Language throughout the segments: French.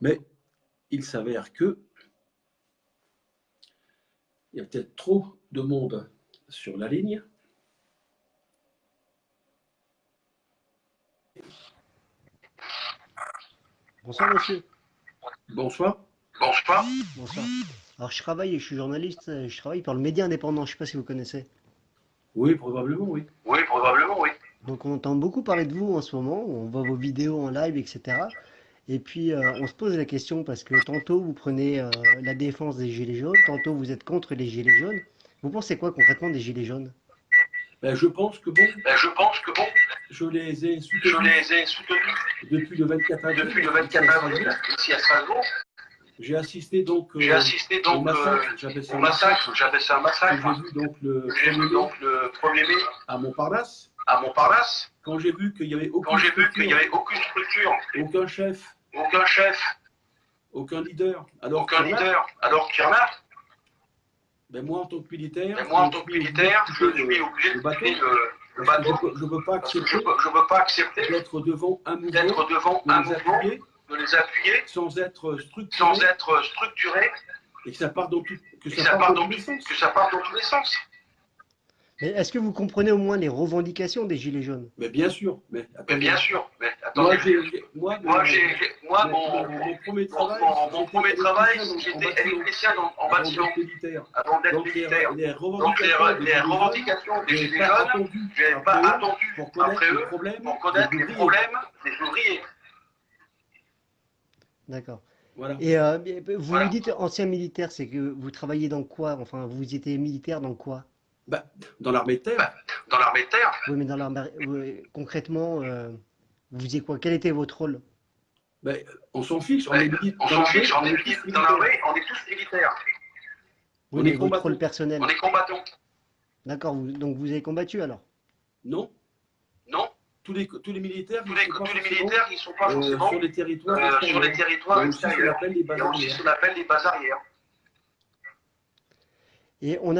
Mais il s'avère que il y a peut-être trop de monde sur la ligne. Bonsoir monsieur. Bonsoir. Bonsoir. Bonsoir. Alors je suis journaliste, je travaille pour le Média Indépendant, je ne sais pas si vous connaissez. Oui, probablement, oui. Oui, probablement, oui. Donc on entend beaucoup parler de vous en ce moment, on voit vos vidéos en live, etc. Et puis on se pose la question parce que tantôt vous prenez la défense des Gilets jaunes, tantôt vous êtes contre les Gilets jaunes. Vous pensez quoi concrètement des Gilets jaunes? Je pense que bon, Je pense que bon, je les ai je soutenus les ai soutenus depuis le 24 avril. depuis le 24 avril, ici à Strasbourg. J'ai assisté donc J'ai assisté au donc massacre, j'appelle ça au un massacre, massacre, j'appelle ça un que massacre, j'ai vu donc le que j'ai 1er vu mai donc le 1er mai à Montparnasse. à Montparnasse. Quand j'ai vu qu'il n'y avait Quand aucune j'ai vu qu'il n'y structure, avait aucune structure, aucun chef, aucun chef, aucun leader, alors aucun qu'il y en a, leader, alors qu'il y en a, moi en tant que militaire, mais moi en tant que militaire, je suis obligé de bateau, quitter le parce que bateau je ne peux pas parce que accepter je peux pas accepter d'être devant un mouvement, d'être devant de un les mouvement, appuyer de les appuyer sans être structuré sans être structuré et que ça parte dans, et que ça part dans tous les sens. Mais est-ce que vous comprenez au moins les revendications des Gilets jaunes? Mais bien sûr, Mais attendez. bien sûr, mais attendez. Mon premier travail, mon premier travail, j'étais électricien en bâtiment avant d'être Donc militaire. les Donc les revendications des Gilets jaunes, je n'ai pas attendu après eux pour connaître les problèmes des ouvriers. D'accord. Voilà. Et vous Voilà. vous dites ancien militaire, c'est que vous travaillez dans quoi? Enfin, vous étiez militaire dans quoi? Dans l'armée de terre, Dans l'armée de terre, Oui, mais dans l'armée, concrètement, vous faisiez quoi? Quel était votre rôle? on s'en fiche. on s'en fiche, on est dans l'armée, on est tous militaires. Oui, On mais est votre combattants. rôle personnel. On est combattants. D'accord, donc vous avez combattu alors? Non, Non, tous les militaires, tous les militaires, ils ne sont pas forcément sur les territoires sur les territoires extérieurs. les bases Il y a aussi arrières. ce qu'on appelle les bases arrières. Et on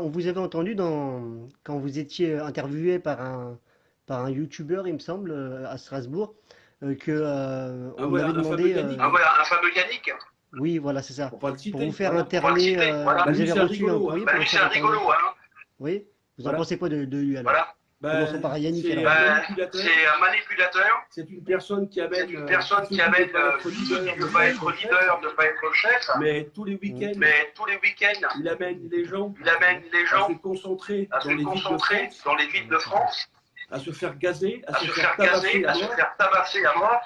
vous avait entendu quand vous étiez interviewé par un youtubeur, il me semble, à Strasbourg, on Ouais, avait un demandé, fameux Yannick. Un fameux Yannick. oui, voilà, c'est ça, Pour pas le pour citer. vous faire Voilà. interner, Voilà. vous Lui, avez c'est un reçu un rigolo, courrier Bah, pour lui, vous c'est faire un rigolo, interner. hein. Oui, vous en Voilà. pensez quoi de lui alors? Voilà. Commençons par Yannick, C'est alors. un manipulateur. C'est un manipulateur. C'est une personne qui amène. C'est une personne qui amène de ne pas être leader, ne pas être chef. Mais tous les week-ends, Mais tous les week-ends, il amène les gens à se concentrer se concentrer dans les villes de France, à se faire gazer, à se faire gazer, à se faire tabasser à mort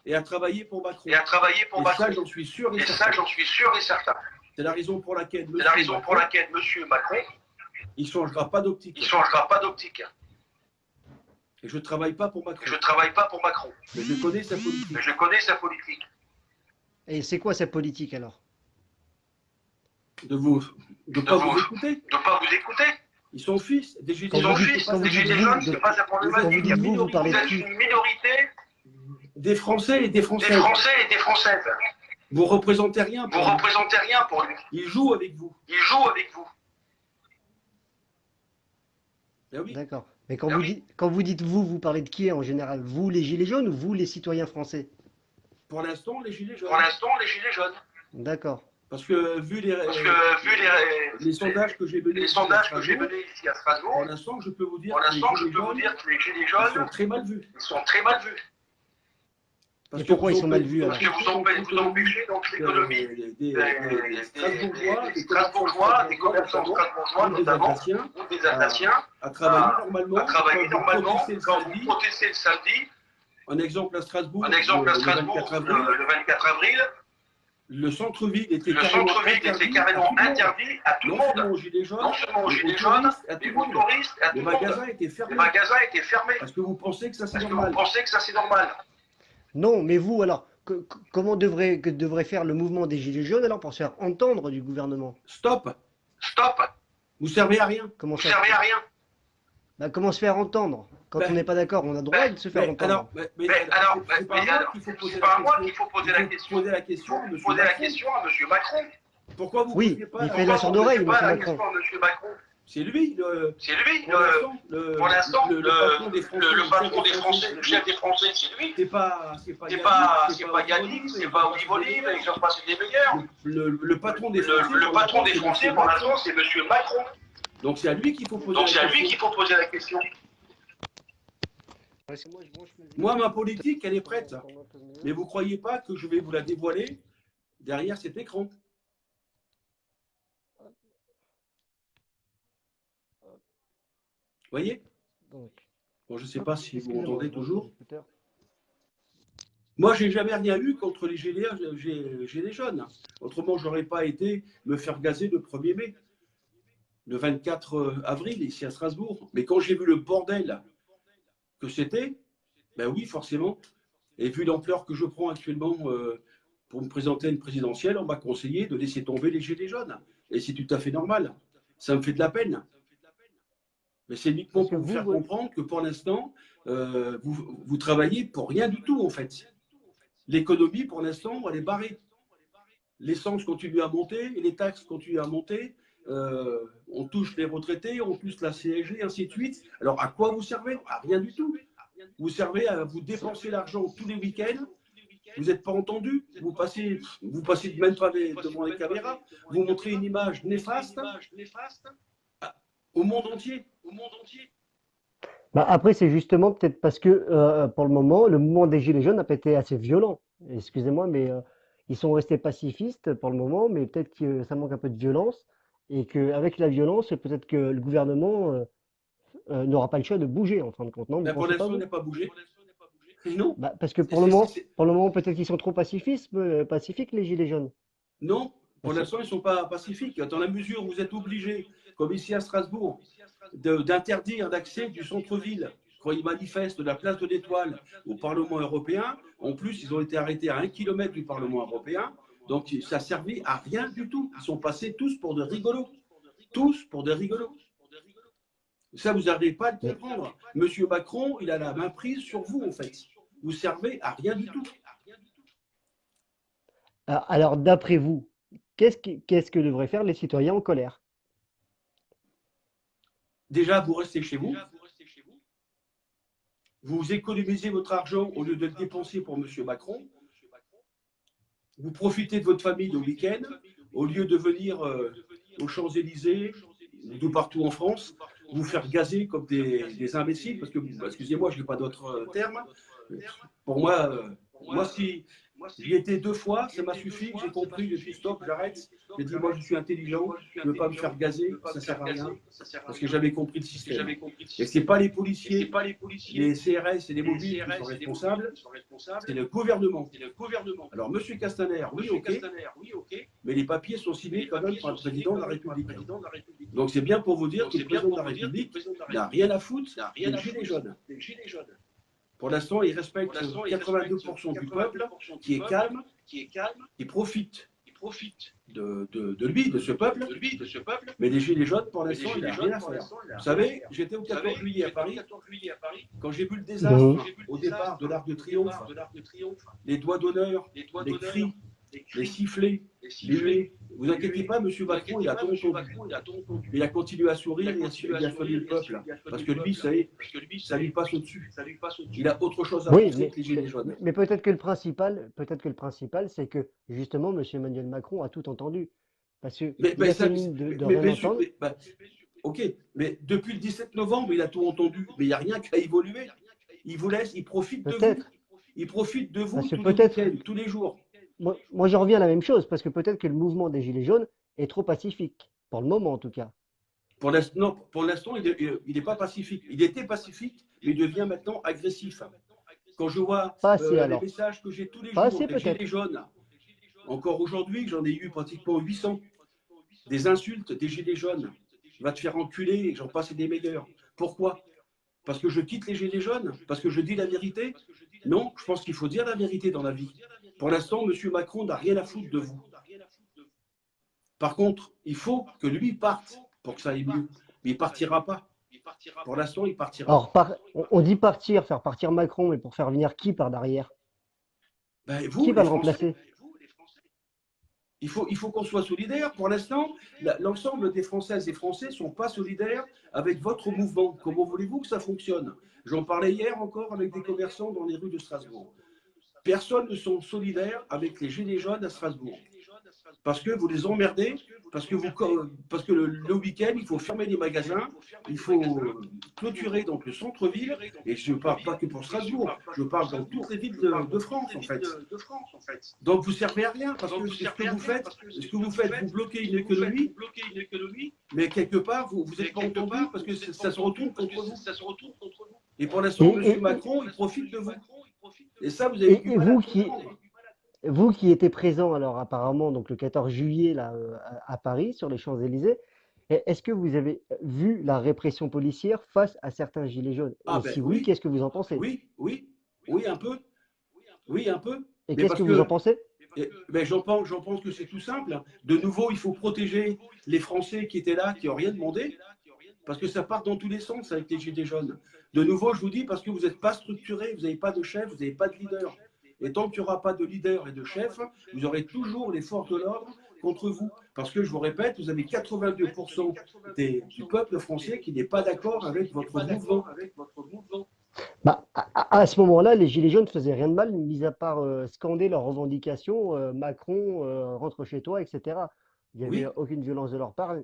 et à travailler pour Macron. et à travailler pour Et ça, Macron. j'en suis sûr et Et certain. ça, j'en suis sûr et certain. C'est la raison pour laquelle C'est la raison pour laquelle M. Macron, il ne changera pas d'optique. il ne changera pas d'optique. Et je ne travaille pas pour Macron. Je ne travaille pas pour Macron, Mais je connais sa politique. mais je connais sa politique. Et c'est quoi sa politique alors? De pas vous écouter. De ne pas vous écouter. Ils sont fils des gilets Ils Quand sont vous jaunes. dites- fils quand vous des dites Gilets vous, jaunes, de- c'est pas sa Quand vous problématique. dites vous parlez Vous de êtes qui? une minorité Des Français et des des Françaises. Français et des Françaises. Vous représentez rien Vous pour lui. représentez rien pour lui. Il joue avec vous. Il joue avec vous. Ben oui. D'accord. Mais quand Ah vous oui. dites vous parlez de qui en général? Vous, les Gilets jaunes, ou vous, les citoyens français? Pour l'instant, les gilets jaunes. Pour l'instant, les Gilets jaunes. D'accord. Parce que vu Parce que vu les sondages que j'ai menés, les sondages que j'ai menés ici à pour Strasbourg, l'instant, je peux vous dire pour que les l'instant, je gilets peux vous jaunes, dire que les Gilets ils sont jaunes, très mal vus. ils sont très mal vus. Et pourquoi ils sont mal vus, Parce que vous empêchez donc l'économie des Strasbourgeois, des commerçants strasbourgeois notamment, ou des Alsaciens, à travailler normalement. quand vous protestez le samedi. Un exemple à Strasbourg, Un exemple à Strasbourg, le 24 avril, le 24 avril, le centre-ville était le centre-ville était carrément interdit à tout le non monde. seulement aux gilets jaunes, Non seulement aux mais Gilets aux jaunes, touristes, à tout mais le aux monde. touristes, à tout Les le monde. magasins étaient Les fermés. magasins étaient fermés. Parce que vous pensez que ça c'est Parce que vous normal. pensez que ça c'est normal. Non, mais vous, alors, comment devrait faire le mouvement des Gilets jaunes alors pour se faire entendre du gouvernement? Stop. Stop. Vous servez à rien. Comment Vous ça? servez à rien. Bah, comment se faire entendre? Quand Ben, on n'est pas d'accord, on a le droit de se faire entendre. Mais C'est pas à moi qu'il faut poser la question. Poser la question. Il faut poser la question à M. Macron. Pourquoi vous Oui, posez pas il la- fait la sourde oreille, Pourquoi vous M. ne posez pas Macron. la question à M. Macron. C'est lui, pour l'instant, le patron des Français, le chef des Français, c'est lui. C'est pas Yannick, c'est pas Olive Olive, et j'en passe des meilleurs. Le patron des Français, pour l'instant, c'est M. Macron. Donc c'est à lui qu'il faut poser la question. Moi, ma politique, elle est prête. Mais vous ne croyez pas que je vais vous la dévoiler derrière cet écran. Vous voyez? Bon, je ne sais pas si vous m'entendez toujours. Moi, je n'ai jamais rien eu contre les gilets jaunes. Autrement, je n'aurais pas été me faire gazer le 1er mai, le 24 avril, ici à Strasbourg. Mais quand j'ai vu le bordel que c'était, ben oui, forcément. Et vu l'ampleur que je prends actuellement pour me présenter à une présidentielle, on m'a conseillé de laisser tomber les gilets jaunes. Et c'est tout à fait normal. Ça me fait de la peine. Mais c'est uniquement pour vous faire comprendre que pour l'instant, vous travaillez pour rien du tout, en fait. L'économie, pour l'instant, elle est barrée. L'essence continue à monter, les taxes continuent à monter. On touche les retraités, on touche la CSG, ainsi de suite. Alors, à quoi vous servez? À rien du tout. Vous servez à vous dépenser l'argent tous les week-ends. Vous n'êtes pas entendu. Vous passez même pas devant les caméras. Vous montrez une image néfaste au monde entier. Bah après, c'est justement peut-être parce que pour le moment, le mouvement des Gilets jaunes n'a pas été assez violent. Excusez-moi, mais ils sont restés pacifistes pour le moment, mais peut-être que ça manque un peu de violence et qu'avec la violence, peut-être que le gouvernement n'aura pas le choix de bouger en fin de compte. Non, pour l'instant, on n'a pas bougé. Non. Bah, parce que pour le moment, peut-être qu'ils sont trop pacifiques, les Gilets jaunes. Non, pour l'instant, ils ne sont pas pacifiques. Dans la mesure où vous êtes obligés, comme ici à Strasbourg, d'interdire l'accès du centre-ville quand ils manifestent de la place de l'Étoile au Parlement européen. En plus, ils ont été arrêtés à 1 kilomètre du Parlement européen. Donc, ça servait à rien du tout. Ils sont passés tous pour de rigolos. Tous pour de rigolos. Ça, vous n'arrivez pas à le comprendre. Monsieur Macron, il a la main prise sur vous, en fait. Vous servez à rien du tout. Alors, d'après vous, qu'est-ce que devraient faire les citoyens en colère? Déjà, vous restez chez vous. Vous économisez votre argent au lieu de le dépenser pour M. Macron. Vous profitez de votre famille le week-end au lieu de venir aux Champs-Élysées, de partout en France, vous faire gazer comme des imbéciles, parce que, excusez-moi, je n'ai pas d'autre terme. Pour moi, si j'y étais 2 fois, ça m'a suffi, j'ai compris, je suis stop, j'arrête. J'ai dit, moi, je suis intelligent, je ne veux pas me faire gazer, ça ne sert à rien, parce que j'avais compris le système. Et ce n'est pas les policiers, les CRS et les mobiles qui sont responsables, c'est le gouvernement. Alors, M. Castaner, oui, ok, mais les papiers sont signés quand même par le président de la République. Donc, c'est bien pour vous dire que le président de la République n'a rien à foutre des gilets jaunes. Pour l'instant, il respecte 82% du peuple qui est calme, qui profite de lui, de ce peuple. Mais les gilets jaunes, pour l'instant, il n'a rien à faire. Vous savez, j'étais au 14 juillet à Paris, quand j'ai vu le désastre au départ de l'Arc de Triomphe, les doigts d'honneur, les cris, les sifflets, les huées. Vous inquiétez pas, M. Macron, il a tout entendu. Il a continué à sourire et il a fallu le peuple. Parce que lui, ça lui passe au-dessus. Il a autre chose à penser que les gilets jaunes. Mais peut-être que le principal, c'est que justement, M. Emmanuel Macron a tout entendu. Parce que ok, mais depuis le 17 novembre, il a tout entendu. Mais il n'y a rien qui a évolué. Il vous laisse, il profite de vous. Il profite de vous tous les jours. Moi, j'en reviens à la même chose, parce que peut-être que le mouvement des Gilets jaunes est trop pacifique, pour le moment en tout cas. Pour l'instant, il n'est pas pacifique. Il était pacifique, mais il devient maintenant agressif. Quand je vois les messages que j'ai tous les jours des Gilets jaunes, encore aujourd'hui, j'en ai eu pratiquement 800, des insultes des Gilets jaunes. Va te faire enculer, et j'en passe des meilleurs. Pourquoi? Parce que je quitte les Gilets jaunes? Parce que je dis la vérité? Non, je pense qu'il faut dire la vérité dans la vie. Pour l'instant, M. Macron n'a rien à foutre de vous. Par contre, il faut que lui parte pour que ça aille mieux. Mais il ne partira pas. Pour l'instant, il partira. Alors, on dit partir, faire partir Macron, mais pour faire venir qui par derrière? Vous, qui va le remplacer? Il faut qu'on soit solidaire. Pour l'instant, l'ensemble des Françaises et Français ne sont pas solidaires avec votre mouvement. Comment voulez-vous que ça fonctionne? J'en parlais hier encore avec des commerçants dans les rues de Strasbourg. Personne ne sont solidaires avec les Gilets jaunes à Strasbourg. Parce que vous les emmerdez, parce que le week-end, il faut fermer les magasins, il faut clôturer donc le centre-ville, et je ne parle pas que pour Strasbourg, je parle dans toutes les villes de France, en fait. Donc vous ne servez à rien, parce que ce que vous faites, vous bloquez une économie, mais quelque part, vous n'êtes pas entendu, parce que ça se retourne contre vous. Et pour l'instant, M. Macron, il profite de vous. Et ça, vous avez du mal à comprendre. Vous qui étiez présent alors apparemment donc le 14 juillet là, à Paris sur les Champs-Élysées, est-ce que vous avez vu la répression policière face à certains gilets jaunes? Et si oui, qu'est-ce que vous en pensez? Oui, un peu. Oui, un peu. Et qu'est-ce que vous en pensez? J'en pense que c'est tout simple. De nouveau, il faut protéger les Français qui étaient là, qui n'ont rien demandé, parce que ça part dans tous les sens avec les gilets jaunes. De nouveau, je vous dis, parce que vous n'êtes pas structuré, vous n'avez pas de chef, vous n'avez pas de leader. Et tant qu'il n'y aura pas de leader et de chef, vous aurez toujours les forces de l'ordre contre vous. Parce que, je vous répète, vous avez 82% du peuple français qui n'est pas d'accord avec votre mouvement. Bah, à ce moment-là, les Gilets jaunes ne faisaient rien de mal, mis à part scander leurs revendications, Macron, rentre chez toi, etc. Il n'y avait aucune violence de leur part.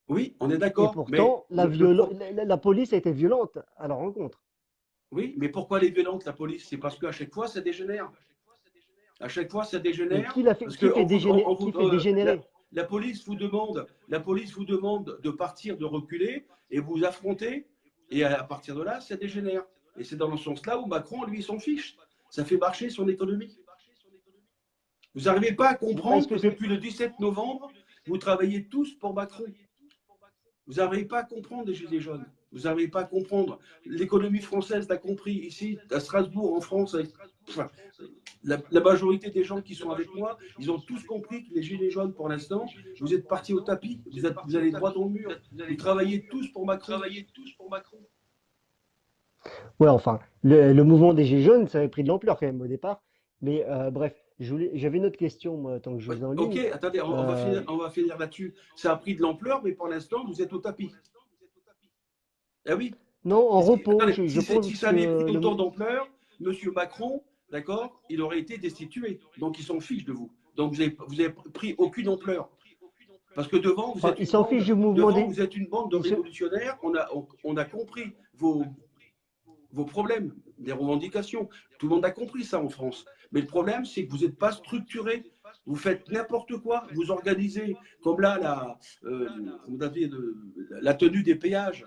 Oui, on est Et d'accord. pourtant, la police a été violente à leur rencontre. Oui, mais pourquoi elle est violente, la police? C'est parce qu'à chaque fois, ça dégénère. À chaque fois, ça dégénère. Qui fait dégénérer? La police vous demande de partir, de reculer, et vous affrontez, et à partir de là, ça dégénère. Et c'est dans le sens-là où Macron, lui, s'en fiche. Ça fait marcher son économie. Vous n'arrivez pas à comprendre que depuis le 17 novembre, vous travaillez tous pour Macron. Vous n'arrivez pas à comprendre les Gilets jaunes. Vous n'arrivez pas à comprendre. L'économie française l'a compris ici, à Strasbourg, en France. La majorité des gens qui sont avec moi, ils ont tous compris que les Gilets jaunes, pour l'instant, vous êtes partis au tapis. Vous allez droit dans le mur. Vous travaillez tous pour Macron. Ouais, enfin, le mouvement des Gilets jaunes, ça avait pris de l'ampleur quand même au départ. Mais bref, j'avais une autre question, moi, tant que je vous en ligne. Ok, attendez, on va finir là-dessus. Ça a pris de l'ampleur, mais pour l'instant, vous êtes au tapis. Ah oui. Non, en repos. Attendez, si ça avait pris autant d'ampleur, M. Macron, d'accord, il aurait été destitué. Donc, il s'en fiche de vous. Donc, vous n'avez pris aucune ampleur. Parce que devant, vous êtes une bande de révolutionnaires. On a compris vos problèmes, des revendications. Tout le monde a compris ça en France. Mais le problème, c'est que vous n'êtes pas structuré. Vous faites n'importe quoi. Vous organisez, comme là, la tenue des péages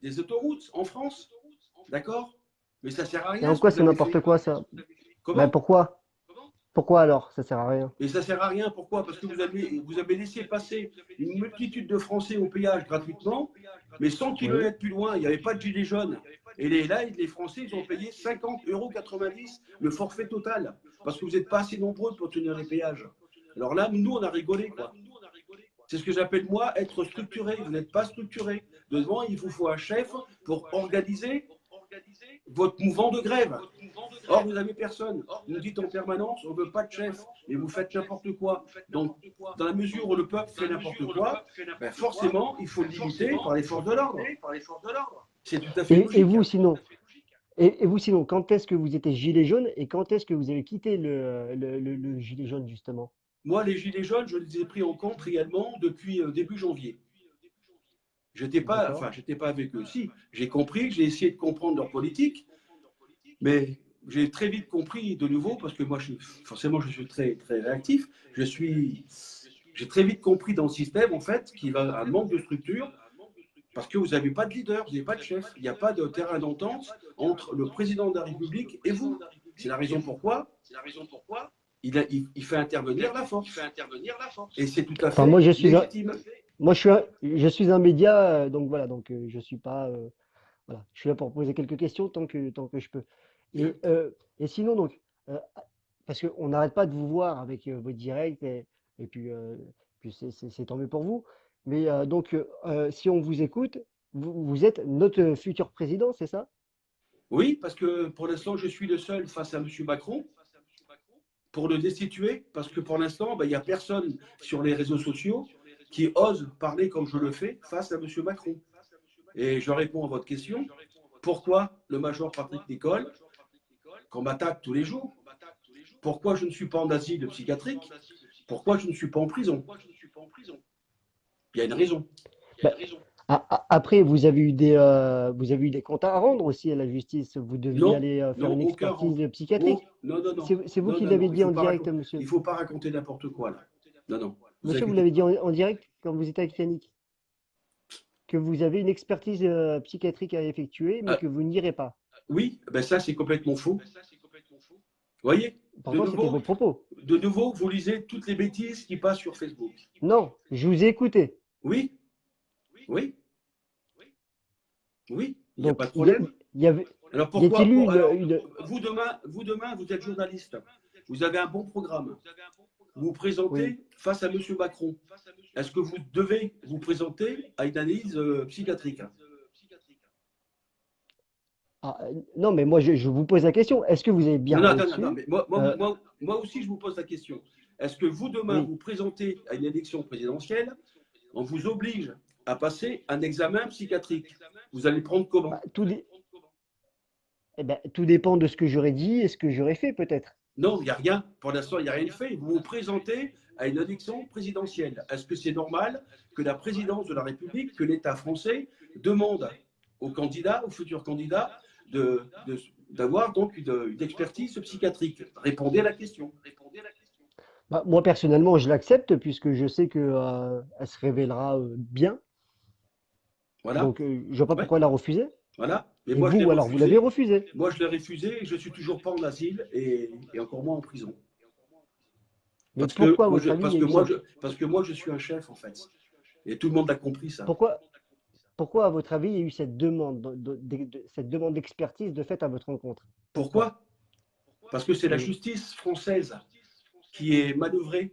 des autoroutes en France. D'accord? Mais ça ne sert à rien. Et en quoi c'est n'importe quoi, ça? Comment? Pourquoi? Pourquoi alors? Ça ne sert à rien. Mais ça ne sert à rien. Pourquoi? Parce que vous avez laissé passer une multitude de Français au péage gratuitement, mais 100 km plus loin, il n'y avait pas de gilets jaunes. Et les Français, ils ont payé 50,90 € le forfait total. Parce que vous n'êtes pas assez nombreux pour tenir les péages. Alors là, nous, on a rigolé, quoi. C'est ce que j'appelle, moi, être structuré. Vous n'êtes pas structuré. Devant, il vous faut un chef pour organiser votre mouvement de grève. Or, vous n'avez personne. Vous dites en permanence, on ne veut pas de chef, et vous faites n'importe quoi. Donc, dans la mesure où le peuple fait n'importe quoi, ben forcément, il faut le limiter par les forces de l'ordre. C'est tout à fait logique. Et vous, sinon, quand est-ce que vous étiez gilet jaune et quand est-ce que vous avez quitté le gilet jaune, justement? Moi, les gilets jaunes, je les ai pris en compte réellement depuis début janvier. J'étais pas avec eux. Si, j'ai compris, j'ai essayé de comprendre leur politique, mais j'ai très vite compris de nouveau, parce que moi, forcément, je suis très, très réactif. J'ai très vite compris dans le système, en fait, qu'il y a un manque de structure, parce que vous n'avez pas de leader, vous n'avez pas de chef. Il n'y a pas de terrain d'entente entre le président de la République et vous. C'est la raison pourquoi il fait intervenir la force. Et c'est tout à fait légitime. Moi, je suis un média, donc voilà, donc je suis pas, voilà, je suis là pour poser quelques questions tant que je peux. Et sinon, donc, parce qu'on n'arrête pas de vous voir avec vos directs, et puis, c'est tant mieux pour vous. Mais donc, si on vous écoute, vous êtes notre futur président, c'est ça? Oui, parce que pour l'instant, je suis le seul face à M. Macron. pour le destituer, parce que pour l'instant, il n'y a personne sur les réseaux sociaux qui ose parler comme je le fais face à M. Macron. Et je réponds à votre question. Pourquoi le major Patrick Nicole, qu'on m'attaque tous les jours? Pourquoi je ne suis pas en asile psychiatrique? Pourquoi je ne suis pas en prison? Il y a une raison. Bah, après, vous avez eu des comptes à rendre aussi à la justice. Vous deviez Non, aller faire non, une aucun expertise psychiatrique. non, non, non. C'est vous Non, qui non, l'avez non, dit en direct, monsieur. il ne faut pas raconter n'importe quoi, là. Non, non. Monsieur, vous l'avez dit en direct quand vous étiez avec Yannick, que vous avez une expertise psychiatrique à effectuer, mais que vous n'irez pas. Oui, ben ça, c'est complètement faux. Vous voyez? Pourtant, c'était vos propos. De nouveau, vous lisez toutes les bêtises qui passent sur Facebook. Non, je vous ai écouté. Oui, oui, oui, il n'y a pas de problème. Alors pourquoi vous demain, vous êtes journaliste. Vous avez un bon programme. Vous vous présentez face à M. Macron. Est-ce que vous devez vous présenter à une analyse psychiatrique? Non, mais moi, je vous pose la question. Est-ce que vous avez bien reçu... Non, mais moi aussi, je vous pose la question. Est-ce que vous, demain, vous présentez à une élection présidentielle, on vous oblige à passer un examen psychiatrique? Vous allez prendre comment? Tout dépend de ce que j'aurais dit et ce que j'aurais fait, peut-être. Non, il n'y a rien. Pour l'instant, il n'y a rien de fait. Vous vous présentez à une élection présidentielle. Est-ce que c'est normal que la présidence de la République, que l'État français demande aux candidats, aux futurs candidats, d'avoir donc une expertise psychiatrique? Répondez à la question. Moi, personnellement, je l'accepte puisque je sais qu'elle se révélera bien. Voilà. Donc, je ne vois pas pourquoi la refuser. Voilà. Mais et moi, vous, alors, vous l'avez refusé. Moi, je l'ai refusé et je ne suis toujours pas en asile et encore moins en prison. Mais pourquoi, parce que moi, je suis un chef, en fait. Et tout le monde a compris ça. Pourquoi, à votre avis, il y a eu cette demande d'expertise de fait à votre rencontre? Pourquoi? Parce que c'est la justice française qui est manœuvrée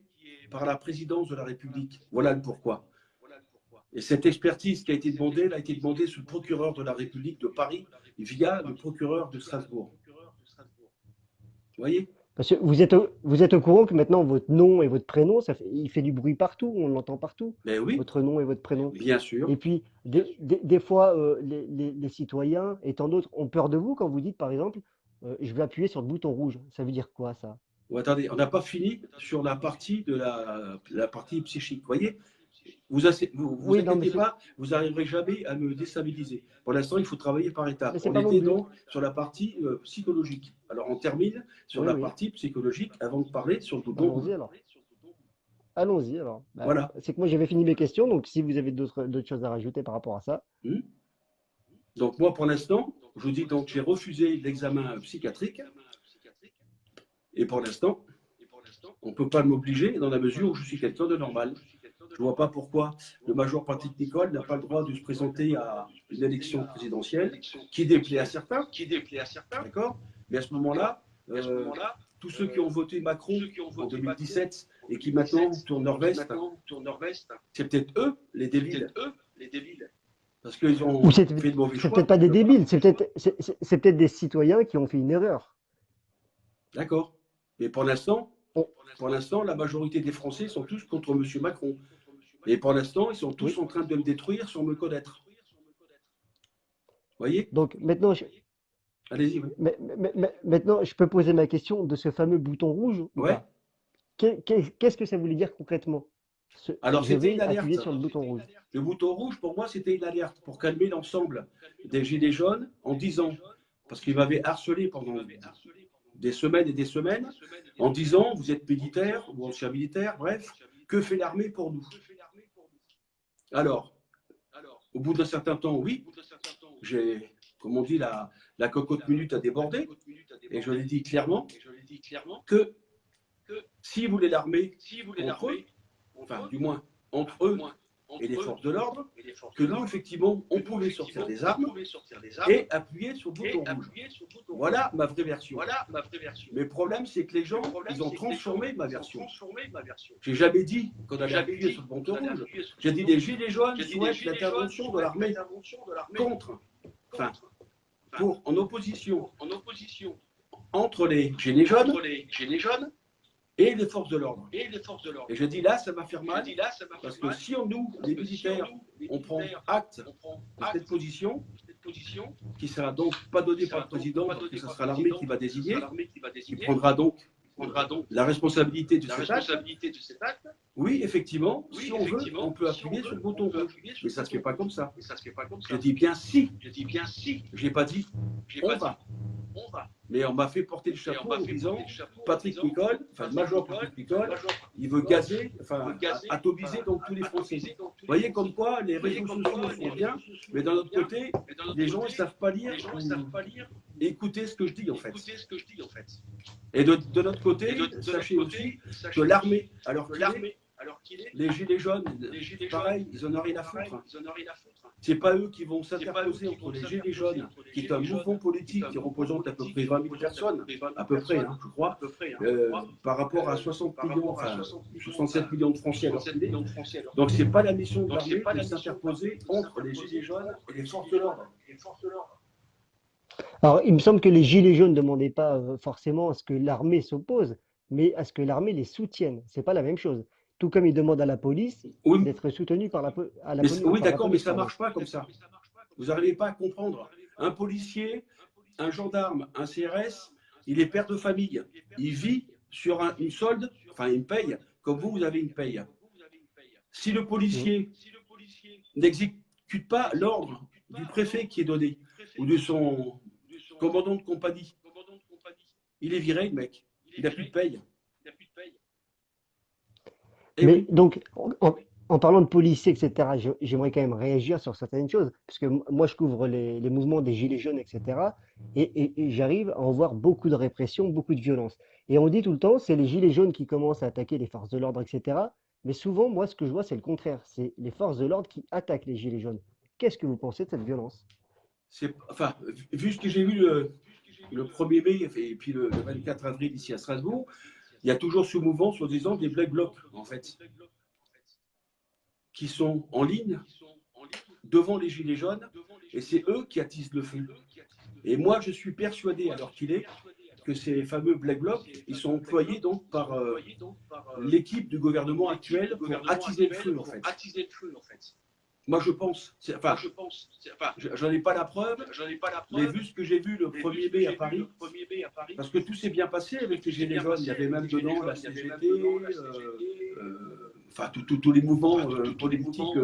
par la présidence de la République. Voilà le pourquoi. Et cette expertise qui a été demandée, elle a été demandée sous le procureur de la République de Paris via le procureur de Strasbourg. Vous voyez? Parce que vous êtes au courant que maintenant votre nom et votre prénom, il fait du bruit partout, on l'entend partout. Ben oui. Votre nom et votre prénom. Bien sûr. Et puis, des fois, les citoyens et tant d'autres ont peur de vous quand vous dites, par exemple, je vais appuyer sur le bouton rouge. Ça veut dire quoi, ça? Attendez, on n'a pas fini sur la partie de la partie psychique. Vous voyez? Vous inquiétez pas, vous n'arriverez jamais à me déstabiliser. Pour l'instant, il faut travailler par étapes. On était donc sur la partie psychologique. Alors, on termine sur la partie psychologique avant de parler sur le bouton. Allons-y alors. Voilà. C'est que moi, j'avais fini mes questions, donc si vous avez d'autres choses à rajouter par rapport à ça. Donc, moi, pour l'instant, je vous dis donc j'ai refusé l'examen psychiatrique. Et pour l'instant, on ne peut pas m'obliger dans la mesure où je suis quelqu'un de normal. Je ne vois pas pourquoi le major Patrick Nicole n'a pas le droit de se présenter à une élection présidentielle qui déplaît à certains. D'accord? Mais à ce moment-là, tous ceux qui ont voté Macron en 2017 et qui maintenant tournent leur veste, c'est peut-être eux les débiles. Parce qu'ils ont fait de mauvais choix. C'est peut-être pas des débiles, c'est peut-être des citoyens qui ont fait une erreur. D'accord. Mais pour l'instant, la majorité des Français sont tous contre M. Macron. Et pour l'instant, ils sont tous en train de me détruire sans me connaître. Vous voyez? Donc maintenant, allez-y. Maintenant, je peux poser ma question de ce fameux bouton rouge. Qu'est-ce que ça voulait dire concrètement? Alors, c'était une alerte. Appuyer sur le bouton rouge. Le bouton rouge, pour moi, c'était une alerte pour calmer l'ensemble des Gilets jaunes en disant, parce qu'ils m'avaient harcelé pendant des semaines et des semaines, en disant, vous êtes militaire ou ancien militaire, bref, que fait l'armée pour nous? Alors, au bout d'un certain temps, oui, comme on dit, la cocotte minute a débordé, et je l'ai dit clairement que si vous voulez l'armée contre eux, enfin, du moins entre eux et les forces de l'ordre, que nous, effectivement, on pouvait sortir des armes et appuyer sur le bouton rouge. Voilà ma vraie version. Mais le problème, c'est que les gens, ils ont transformé ma version. J'ai jamais dit qu'on allait appuyer sur le bouton rouge. J'ai dit des gilets jaunes souhaitent l'intervention de l'armée contre, enfin, en opposition entre les gilets jaunes les forces de l'ordre. Et je dis là, ça va faire mal, parce que si nous, les militaires, on prend acte de cette position, qui ne sera donc pas donnée par le président, parce que ce sera l'armée qui va désigner, qui prendra donc la responsabilité de cet acte. Oui, effectivement, si on veut, on peut appuyer sur le bouton rouge. Mais ça ne se fait pas comme ça. Je dis bien si. Je n'ai pas dit on va. Mais on m'a fait porter le chapeau en disant Patrick Nicole, enfin le major Patrick Nicole, il veut gazer, enfin atomiser donc tous les Français. Vous voyez comme quoi les réseaux sociaux sont bien, mais d'un autre côté, les gens ne savent pas lire ou écouter ce que je dis en fait. Et de notre côté, sachez aussi que l'armée, alors qu'il est, les gilets jaunes, pareil, ils en ont rien à foutre. C'est pas eux qui vont s'interposer entre les gilets jaunes, qui est un mouvement politique qui représente à peu près 20 000 personnes, à peu près, hein, je crois, par rapport à 60 millions, enfin 67 millions de Français alors qu'il est. Donc c'est pas la mission de l'armée de s'interposer entre les gilets jaunes et les forces de l'ordre. Alors, il me semble que les gilets jaunes ne demandaient pas forcément à ce que l'armée s'oppose, mais à ce que l'armée les soutienne. C'est pas la même chose. Tout comme ils demandent à la police d'être soutenue par la police. Oui, d'accord, mais ça ne marche pas comme ça. Vous n'arrivez pas à comprendre. Un policier, un gendarme, un CRS, il est père de famille. Il vit sur une solde, enfin une paye, comme vous avez une paye. Si le policier n'exécute pas l'ordre du préfet qui est donné, ou de son commandant de compagnie, il est viré, le mec. Il n'a plus de paye. Mais donc, en parlant de policiers, etc., j'aimerais quand même réagir sur certaines choses, parce que moi, je couvre les mouvements des gilets jaunes, etc., et j'arrive à en voir beaucoup de répression, beaucoup de violence. Et on dit tout le temps, c'est les gilets jaunes qui commencent à attaquer les forces de l'ordre, etc., mais souvent, moi, ce que je vois, c'est le contraire. C'est les forces de l'ordre qui attaquent les gilets jaunes. Qu'est-ce que vous pensez de cette violence? Enfin, vu ce que j'ai vu le 1er mai et puis le 24 avril ici à Strasbourg, il y a toujours ce mouvement, soi-disant, des Black Blocs, en fait, qui sont en ligne devant les Gilets jaunes, et c'est eux qui attisent le feu. Et moi, je suis persuadé, alors qu'il est, que ces fameux Black Blocs, ils sont employés donc par l'équipe du gouvernement actuel pour attiser le feu, en fait. Moi, je pense, enfin, j'en ai pas la preuve, mais vu ce que j'ai vu le 1er mai à Paris, parce que tout s'est bien passé avec les Gilets jaunes, il y avait même dedans la CGT, enfin, tous les mouvements politiques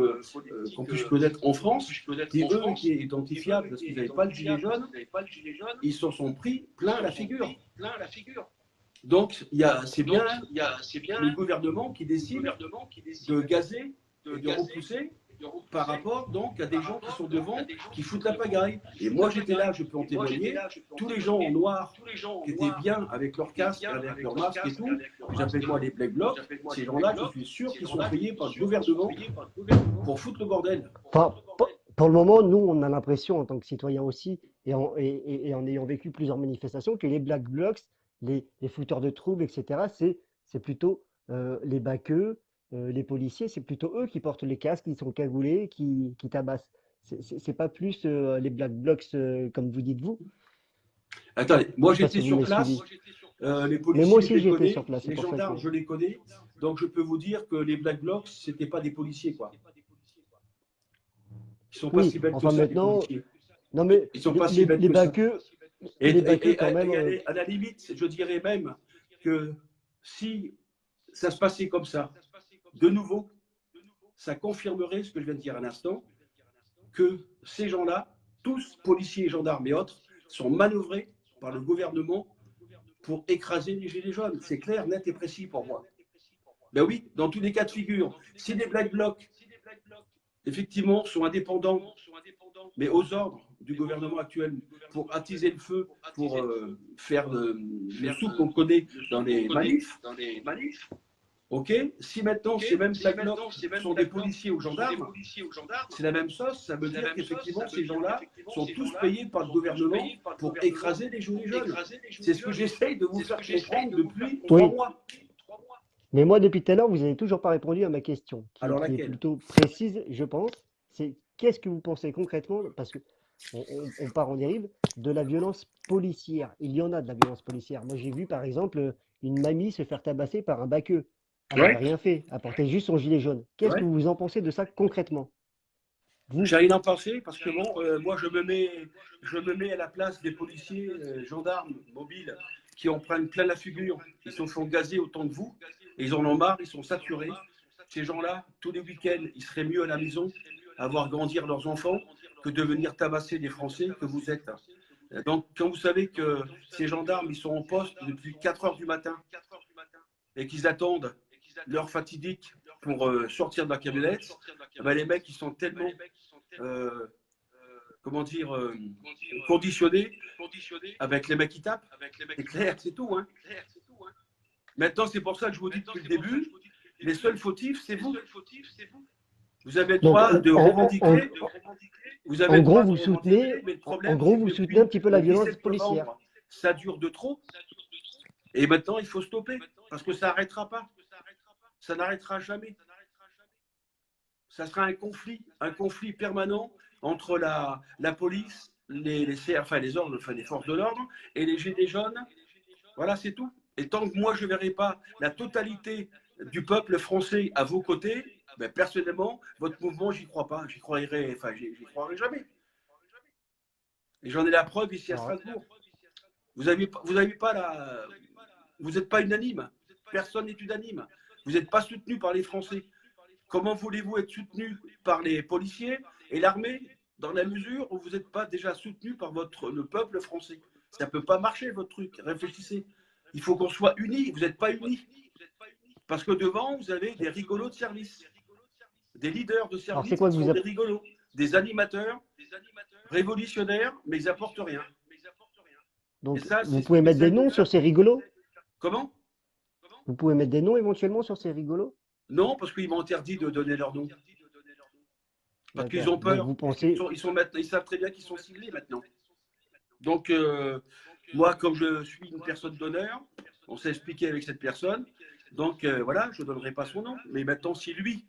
qu'on puisse connaître en France, qui eux étaient identifiables parce qu'ils n'avaient pas le gilet jaune, ils s'en sont pris plein la figure. Donc, c'est bien le gouvernement qui décide de gazer et de repousser par rapport donc à des gens qui sont devant, qui foutent la pagaille. Et moi j'étais là, je peux en témoigner, tous les gens en noir qui étaient bien avec leur casque, avec leur masque et tout, j'appelle moi les Black Blocs, ces gens-là, je suis sûr qu'ils sont payés par le gouvernement pour foutre le bordel. Enfin, pour le moment, nous, on a l'impression, en tant que citoyens aussi, et en ayant vécu plusieurs manifestations, que les Black Blocs, les fouteurs de troubles, etc., c'est plutôt les baqueux, les policiers, c'est plutôt eux qui portent les casques, qui sont cagoulés, qui tabassent. C'est pas plus les Black Blocs, comme vous dites vous. Attendez, moi j'étais sur place, les policiers je les connais, les gendarmes je les connais, donc je peux vous dire que les Black Blocs, c'était pas des policiers, quoi. Ils sont pas si bêtes que ça, maintenant, les policiers. Non mais ils sont pas si bêtes les que ça. baqueux, À la limite, je dirais même que si ça se passait comme ça, de nouveau, ça confirmerait ce que je viens de dire à l'instant, que ces gens-là, tous policiers et gendarmes et autres, sont manœuvrés par le gouvernement pour écraser les gilets jaunes. C'est clair, net et précis pour moi. Ben oui, dans tous les cas de figure, si les Black Blocs, effectivement, sont indépendants, mais aux ordres du gouvernement actuel, pour attiser le feu, pour faire le soupe qu'on connaît dans les manifs, ok, si maintenant ces mêmes Black Blocs sont des policiers ou gendarmes, c'est la même chose, ça veut dire qu'effectivement ces gens-là sont tous payés par le gouvernement pour écraser les gilets jaunes. C'est ce que j'essaye de vous faire comprendre depuis 3 mois. Mais moi, depuis tout à l'heure, vous n'avez toujours pas répondu à ma question, qui est plutôt précise, je pense. C'est qu'est-ce que vous pensez concrètement, parce que on part en dérive, de la violence policière. Il y en a de la violence policière. Moi, j'ai vu, par exemple, une mamie se faire tabasser par un baqueux. Elle n'avait Ouais, rien fait, elle portait juste son gilet jaune. Qu'est-ce que ouais. vous en pensez de ça concrètement? Vous? J'ai rien à en penser parce que bon, moi je me mets à la place des policiers, gendarmes, mobiles, qui en prennent plein la figure. Ils se font gazer autant que vous, et ils en ont marre, ils sont saturés. Ces gens-là, tous les week-ends, ils seraient mieux à la maison à voir grandir leurs enfants que de venir tabasser des Français que vous êtes. Donc, quand vous savez que ces gendarmes, ils sont en poste depuis 4 heures du matin et qu'ils attendent l'heure fatidique pour sortir de la camionnette, eh ben, les mecs, ils sont tellement euh, comment dire, conditionnés avec les mecs qui tapent. C'est clair, c'est tout. Hein. Maintenant, c'est pour ça que je vous dis depuis le début, les seuls fautifs, c'est vous. Vous avez le Donc, droit de revendiquer. Vous avez en le gros, droit de vous revendiquer, soutenez, mais le en problème, gros, c'est que vous soutenez depuis un petit peu la le violence 17 policière. novembre, ça dure de trop. Et maintenant, il faut stopper parce que ça n'arrêtera pas. Ça n'arrêtera jamais. Ça sera un conflit permanent entre la police, les forces de l'ordre et les gilets jaunes. Voilà, c'est tout. Et tant que moi, je ne verrai pas la totalité du peuple français à vos côtés, ben, personnellement, votre mouvement, j'y crois pas. J'y croirai jamais. Et j'en ai la preuve ici à Alors, Strasbourg. Vous n'êtes pas unanime. Personne n'est unanime. Vous n'êtes pas soutenu par les Français. Comment voulez-vous être soutenu par les policiers et l'armée dans la mesure où vous n'êtes pas déjà soutenu par le peuple français? Ça ne peut pas marcher, votre truc. Réfléchissez. Il faut qu'on soit unis. Vous n'êtes pas unis. Parce que devant, vous avez des rigolos de service, des leaders de alors c'est service quoi qui que vous sont des rigolos, des animateurs révolutionnaires, mais ils n'apportent rien. Et donc ça, vous c'est ce pouvez qu'ils mettre des essaient de noms sur faire. ces rigolos? Comment? Vous pouvez mettre des noms éventuellement sur ces rigolos? Non, parce qu'ils m'ont interdit de donner leur nom. Parce qu'ils D'accord. ont Donc peur. vous Parce qu'ils pensez, ils savent très bien qu'ils sont ciblés maintenant. Donc, moi, comme je suis une personne d'honneur, on s'est expliqué avec cette personne. Donc, voilà, je ne donnerai pas son nom. Mais maintenant, si lui,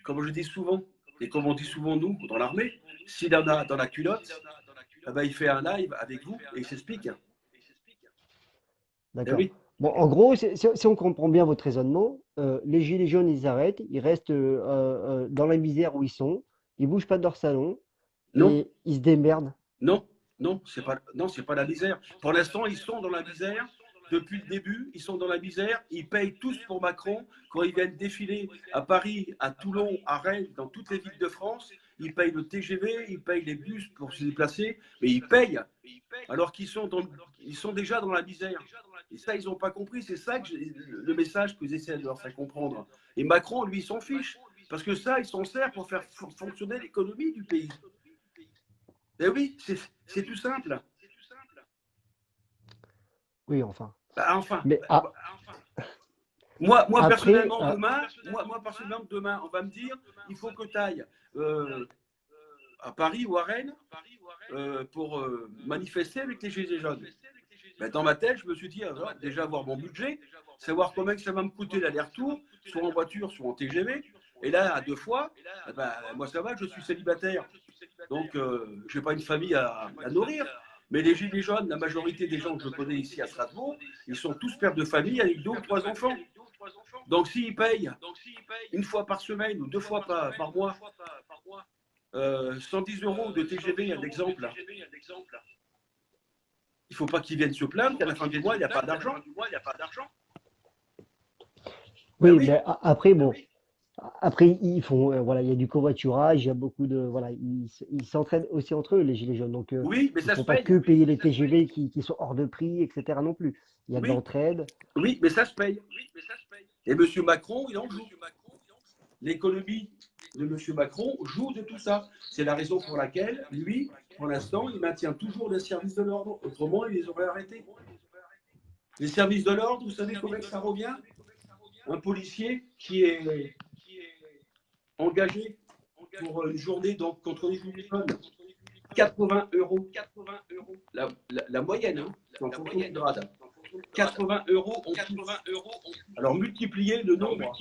comme je dis souvent, et comme on dit souvent nous, dans l'armée, s'il en a dans la culotte, eh ben, il fait un live avec vous et il s'explique. Eh d'accord. oui. Bon, en gros, si on comprend bien votre raisonnement, les gilets jaunes, ils arrêtent, ils restent dans la misère où ils sont, ils bougent pas de leur salon Non, et ils se démerdent. non, non, c'est pas la misère. Pour l'instant, ils sont dans la misère. Depuis le début, ils sont dans la misère. Ils payent tous pour Macron. Quand ils viennent défiler à Paris, à Toulon, à Rennes, dans toutes les villes de France, ils payent le TGV, ils payent les bus pour se déplacer, mais ils payent alors ils sont déjà dans la misère. Et ça, ils n'ont pas compris. C'est ça le message que j'essaie de leur faire comprendre. Et Macron, lui, il s'en fiche. Parce que ça, il s'en sert pour faire fonctionner l'économie du pays. Eh oui, c'est tout simple. Oui, enfin. Bah, enfin, Mais moi après, personnellement, demain, on va me dire, il faut que tu ailles à Paris ou à Rennes pour manifester avec les Gilets jaunes. Ben, dans ma tête, je me suis dit, déjà avoir mon budget, savoir combien que ça va me coûter l'aller-retour, soit en voiture, soit en TGV. Et là, à 2 fois, ben, moi ça va, je suis célibataire. Donc, je n'ai pas une famille à nourrir. Mais les Gilets jaunes, la majorité des gens que je connais ici à Strasbourg, ils sont tous pères de famille avec 2 ou 3 enfants. Donc, s'ils payent une fois par semaine ou 2 fois par mois 110 euros de TGV, un exemple, il ne faut pas qu'ils viennent se plaindre qu'à la fin du mois, il n'y a pas d'argent. Ben oui, oui, mais après, bon, après, ils font, voilà, il y a du covoiturage, il y a beaucoup de, voilà, ils s'entraident aussi entre eux, les gilets jaunes. Donc, oui, mais ils ça font se pas paye. que payer les TGV qui sont hors de prix, etc. non plus. Il y a de Oui, l'entraide. oui, mais ça se paye. Et M. Macron, il en joue. L'économie de M. Macron joue de tout ça. C'est la raison pour laquelle, lui, pour l'instant, il maintient toujours les services de l'ordre. Autrement, il les aurait arrêtés. Les services de l'ordre, vous savez combien ça revient? Un policier qui est engagé pour une journée donc, contre les gilets jaunes, 80 euros. La moyenne, hein, en fonction du grade. 80 euros en plus. Alors multipliez le nombre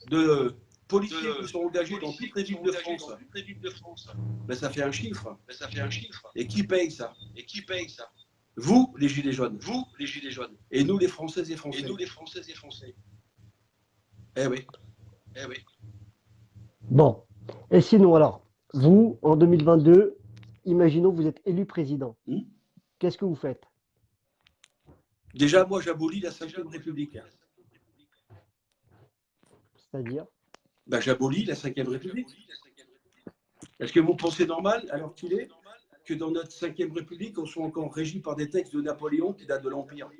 de policiers qui sont engagés dans toutes les villes de France. Ben, ça fait un chiffre. Et qui paye ça? Vous, les Gilets jaunes. Vous, les Gilets jaunes. Et nous, les Françaises et Français. Et nous, les Françaises et Français. Eh oui. Eh oui. Bon. Et sinon, alors, vous, en 2022, imaginons que vous êtes élu président. Qu'est-ce que vous faites? Déjà, moi, j'abolis la 5e République. C'est-à-dire? Ben, j'abolis la 5e République. Est-ce que vous pensez normal, alors qu'il est, que dans notre 5e République, on soit encore régi par des textes de Napoléon qui datent de l'Empire?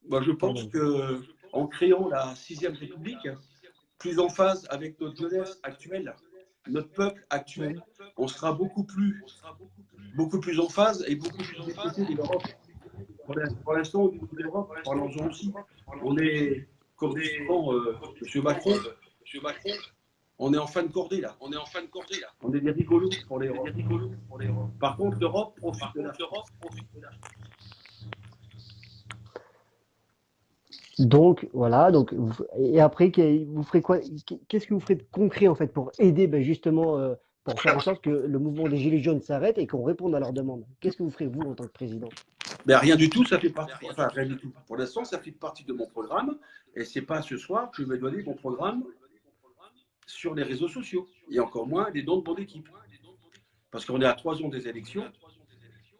Ben, je pense qu'en créant la 6e République, plus en phase avec notre jeunesse actuelle, notre peuple actuel, on sera beaucoup plus en phase et beaucoup plus des côtés de l'Europe. Pour l'instant, au niveau de l'Europe, parlons-en aussi, on est, comme dit souvent M. Macron, on est en fin de cordée là. On est des rigolos pour l'Europe. Par contre, l'Europe profite de la France. Donc, voilà. Donc, et après, vous ferez quoi? Qu'est-ce que vous ferez de concret, en fait, pour aider, ben, justement, pour faire en sorte que le mouvement des Gilets jaunes s'arrête et qu'on réponde à leurs demandes? Qu'est-ce que vous ferez, vous, en tant que président? Ben, rien du tout, ça fait partie. Enfin, rien du tout. Pour l'instant, ça fait partie de mon programme. Et c'est pas ce soir que je vais donner mon programme sur les réseaux sociaux. Et encore moins les noms de mon équipe. Parce qu'on est à 3 ans des élections.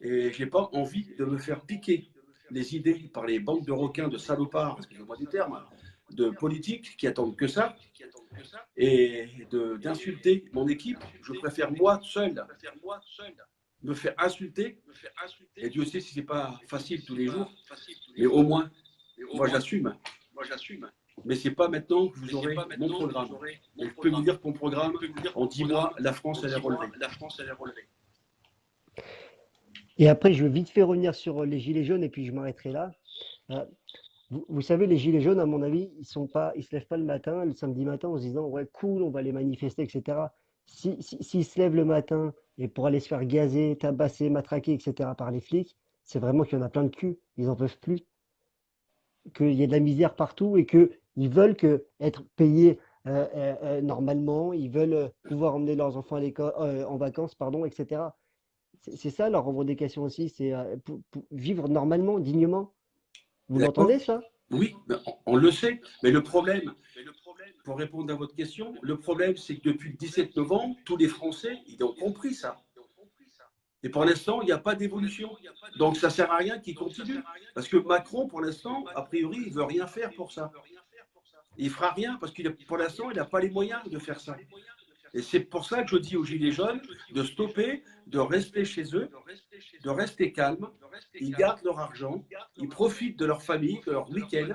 Et j'ai pas envie de me faire piquer les idées par les bandes de requins, de salopards, excusez-moi du terme, de politiques qui attendent que ça, et d'insulter mon équipe. Je préfère moi seul me faire insulter, et Dieu sait si c'est pas facile tous les jours, mais au moins, moi j'assume. Mais c'est pas maintenant que vous aurez mon programme. Et je peux vous dire que mon programme, en 10 mois, la France elle est relevée. Et après, je vais vite fait revenir sur les Gilets jaunes et puis je m'arrêterai là. Vous savez, les Gilets jaunes, à mon avis, ils se lèvent pas le matin, le samedi matin, en se disant, ouais, cool, on va aller manifester, etc. S'ils se lèvent le matin et pour aller se faire gazer, tabasser, matraquer, etc. par les flics, c'est vraiment qu'il y en a plein de cul. Ils en peuvent plus. Qu'il y a de la misère partout et qu'ils veulent être payés normalement, ils veulent pouvoir emmener leurs enfants à l'école, en vacances, pardon, etc. C'est ça leur revendication aussi, c'est pour vivre normalement, dignement. Vous l'entendez ça? Oui, on le sait. Mais le problème, pour répondre à votre question, le problème c'est que depuis le 17 novembre, tous les Français, ils ont compris ça. Et pour l'instant, il n'y a pas d'évolution. Donc ça ne sert à rien qu'ils continuent. Parce que Macron, pour l'instant, a priori, il ne veut rien faire pour ça. Il ne fera rien parce que pour l'instant, il n'a pas les moyens de faire ça. Et c'est pour ça que je dis aux Gilets jaunes de stopper, de rester chez eux, de rester calmes. Ils gardent leur argent, ils profitent de leur famille, de leur week-end,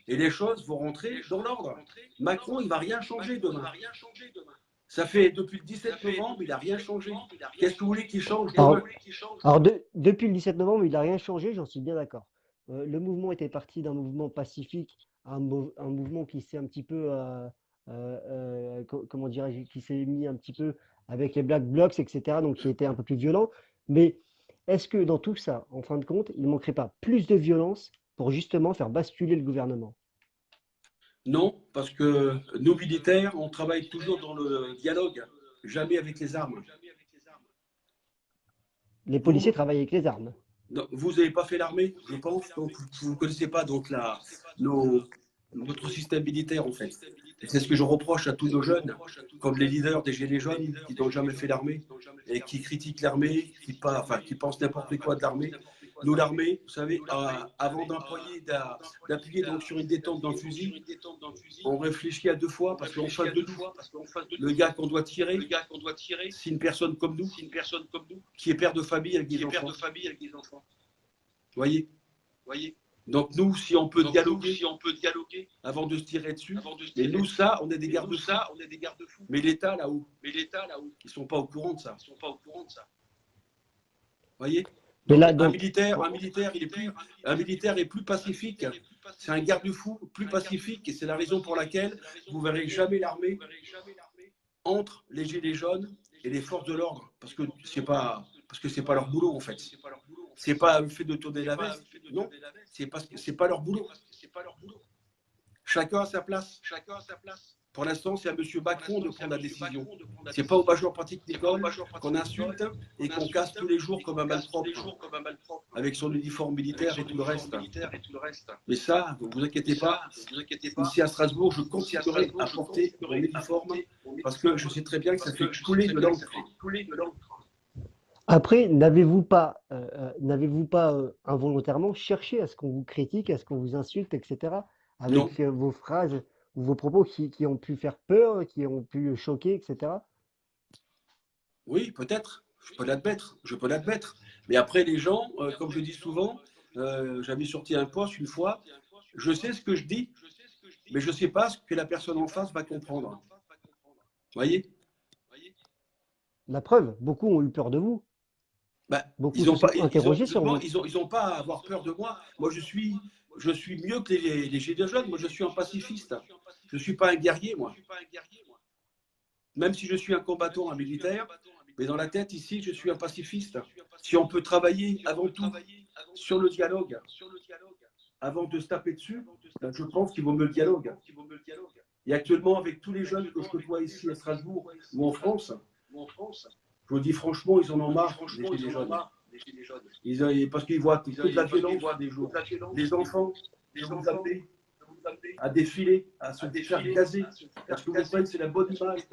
et les choses vont rentrer dans l'ordre. Macron, il ne va rien changer demain. Ça fait depuis le 17 novembre, il n'a rien changé. Qu'est-ce que vous voulez qu'il change demain? Alors depuis le 17 novembre, il n'a rien changé, j'en suis bien d'accord. Le mouvement était parti d'un mouvement pacifique à un mouvement qui s'est un petit peu, comment dirais-je, qui s'est mis un petit peu avec les Black Blocs, etc., donc qui était un peu plus violent. Mais est-ce que dans tout ça, en fin de compte, il ne manquerait pas plus de violence pour justement faire basculer le gouvernement? Non, parce que nous militaires, on travaille toujours dans le dialogue, jamais avec les armes. Les policiers travaillent avec les armes. Vous n'avez pas fait l'armée, je pense, donc vous ne connaissez pas donc notre système militaire en fait. C'est ce que je reproche à tous nos jeunes, comme les leaders des Gilets jaunes qui n'ont jamais fait l'armée et qui critiquent l'armée, qui pensent n'importe quoi de l'armée. Nous, l'armée, vous savez, avant d'appuyer donc sur une détente dans le fusil, on réfléchit à 2 fois parce qu'en face de nous, le gars qu'on doit tirer, c'est une personne comme nous, qui est père de famille avec des enfants. Voyez. Donc nous, si on peut dialoguer avant de se tirer dessus, mais nous, ça, on est des garde-fous. Mais l'État, là-haut, ils ne sont pas au courant de ça. Voyez. Donc, un militaire est plus pacifique. C'est un garde-fou plus pacifique et c'est la raison pour laquelle vous ne verrez jamais l'armée entre les Gilets jaunes et les forces de l'ordre. Parce que c'est pas leur boulot en fait. C'est pas le fait de tourner la veste. Non, c'est parce que c'est pas leur boulot. Chacun a sa place. Pour l'instant, c'est à M. Macron de prendre la décision. Ce n'est pas au major Patrick Nicole qu'on insulte et qu'on casse tous les jours comme un malpropre, avec son uniforme militaire et tout le reste. Mais ça, ne vous inquiétez pas, ici à Strasbourg, je continuerai à porter mon uniforme parce que je sais très bien que ça fait couler de l'encre. Après, n'avez-vous pas involontairement cherché à ce qu'on vous critique, à ce qu'on vous insulte, etc., Non. avec vos phrases ou vos propos qui ont pu faire peur, qui ont pu choquer, etc. Oui, peut-être. Je peux l'admettre. Mais après, les gens, comme je dis souvent, j'avais sorti un post une fois, je sais ce que je dis, mais je ne sais pas ce que la personne en face va comprendre. Vous voyez? La preuve, beaucoup ont eu peur de vous. Ben, Beaucoup se sont interrogés sur vous. Ils n'ont pas à avoir peur de moi. Moi, je suis mieux que les gilets jaunes. Moi, je suis un pacifiste. Je ne suis pas un guerrier, moi. Même si je suis un combattant, un militaire, mais dans la tête, ici, je suis un pacifiste. Si on peut travailler avant tout sur le dialogue, avant de se taper dessus, ben, je pense qu'il vaut mieux le dialogue. Et actuellement, avec tous les jeunes que je côtoie ici à Strasbourg ou en France, je vous dis franchement, ils en ont marre, les gilets jaunes. Parce qu'ils voient toute la violence des jours. Les enfants, je vous appelle à défiler, à se faire gazer. Parce que vous comprenez, c'est la bonne image.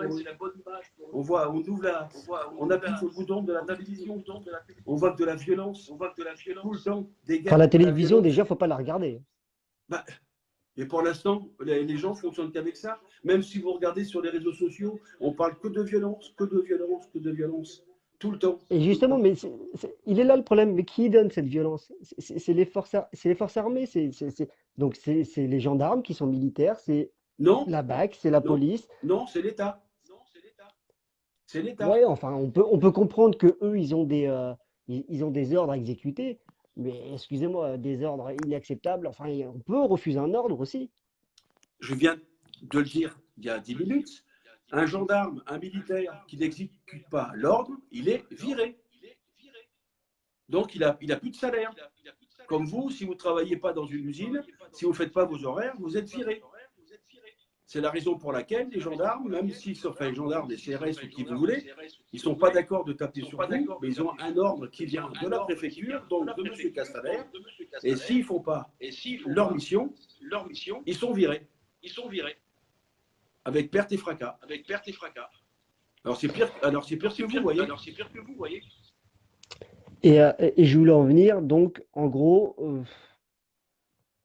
On voit, on appuie sur le bouton de la télévision. On voit que de la violence, tout le temps, des Enfin, la guerres, de télévision, violence. déjà, il ne faut pas la regarder. Bah, et pour l'instant, les gens fonctionnent qu'avec ça. Même si vous regardez sur les réseaux sociaux, on parle que de violence, que de violence, que de violence. Tout le temps. Et justement, mais il est là le problème. Mais qui donne cette violence? C'est les forces armées. Donc, c'est les gendarmes qui sont militaires, c'est Non, la BAC, c'est la non, police. non, c'est l'État. C'est l'État. Ouais, enfin, on peut comprendre que eux, ils ont des ordres à exécuter. Mais excusez-moi, des ordres inacceptables. Enfin, on peut refuser un ordre aussi. Je viens de le dire il y a 10 minutes. Un gendarme, un militaire qui n'exécute pas l'ordre, il est viré. Donc, il a plus de salaire. Comme vous, si vous ne travaillez pas dans une usine, si vous ne faites pas vos horaires, vous êtes viré. C'est la raison pour laquelle les gendarmes, même s'ils sont les gendarmes, les CRS ou qui vous voulez, ils ne sont pas d'accord de taper sur vous, mais ils ont un ordre qui vient de la préfecture, donc de M. Castaner. Et s'ils ne font pas leur mission, ils sont virés. Avec perte et fracas. Alors c'est pire que vous, voyez. Et je voulais en venir. Donc, en gros,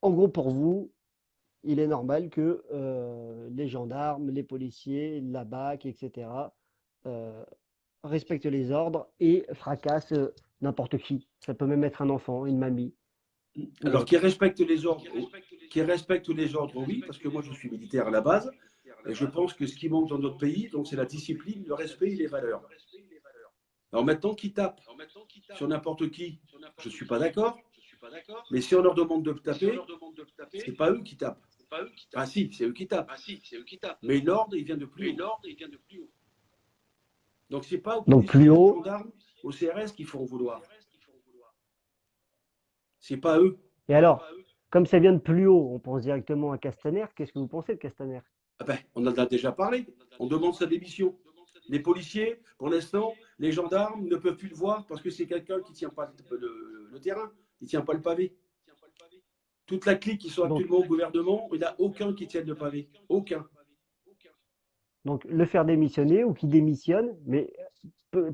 pour vous, il est normal que les gendarmes, les policiers, la BAC, etc., respectent les ordres et fracassent n'importe qui. Ça peut même être un enfant, une mamie. Alors, qui respectent les ordres, oui, parce que moi, je suis militaire à la base. Et je pense que ce qui manque dans notre pays, donc, c'est la discipline, le respect et les valeurs. Alors maintenant, qu'ils tapent sur n'importe qui, je ne suis pas d'accord. Mais si on leur demande de taper, ce n'est pas eux qui tapent. Ah si, c'est eux qui tapent. Mais l'ordre, il vient de plus haut. Donc, ce n'est pas aux gendarmes, aux CRS qui font vouloir. C'est pas eux. Et alors, comme ça vient de plus haut, on pense directement à Castaner. Qu'est-ce que vous pensez de Castaner? Ah ben, on en a déjà parlé. On demande sa démission. Les policiers, pour l'instant, les gendarmes ne peuvent plus le voir parce que c'est quelqu'un qui ne tient pas le terrain, qui ne tient pas le pavé. Toute la clique qui sont actuellement au gouvernement, il n'y en a aucun qui tienne le pavé. Aucun. Donc, le faire démissionner ou qui démissionne, mais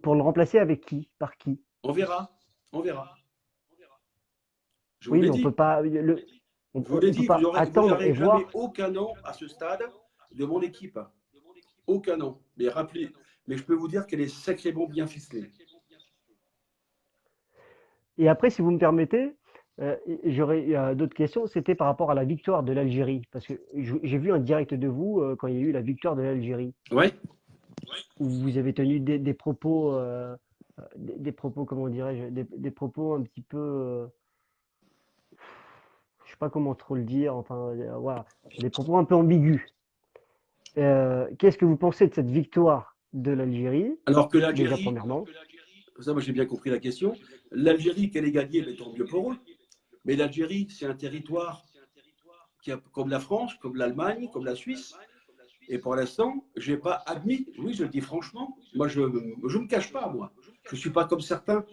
pour le remplacer avec qui? Par qui? On verra. Je vous Oui, l'ai mais on dit. peut pas. On peut pas attendre et voir. Jamais aucun nom à ce stade de mon équipe. Aucun nom. Mais rappelez, mais je peux vous dire qu'elle est sacrément bien ficelée. Et après, si vous me permettez, j'aurais d'autres questions. C'était par rapport à la victoire de l'Algérie. Parce que j'ai vu un direct de vous quand il y a eu la victoire de l'Algérie. Ouais. Où vous avez tenu des propos, comment dirais-je, des propos un petit peu. Je sais pas comment trop le dire. Enfin, voilà. Des propos un peu ambigus. Qu'est-ce que vous pensez de cette victoire de l'Algérie? Alors que Déjà, l'Algérie, premièrement. ça, moi j'ai bien compris la question. L'Algérie, qu'elle ait gagnée, mais tant mieux pour eux. Mais l'Algérie, c'est un territoire qui a, comme la France, comme l'Allemagne, comme la Suisse. Et pour l'instant, je n'ai pas admis, oui, je le dis franchement, moi, je ne me cache pas, moi. Je ne suis pas comme certains,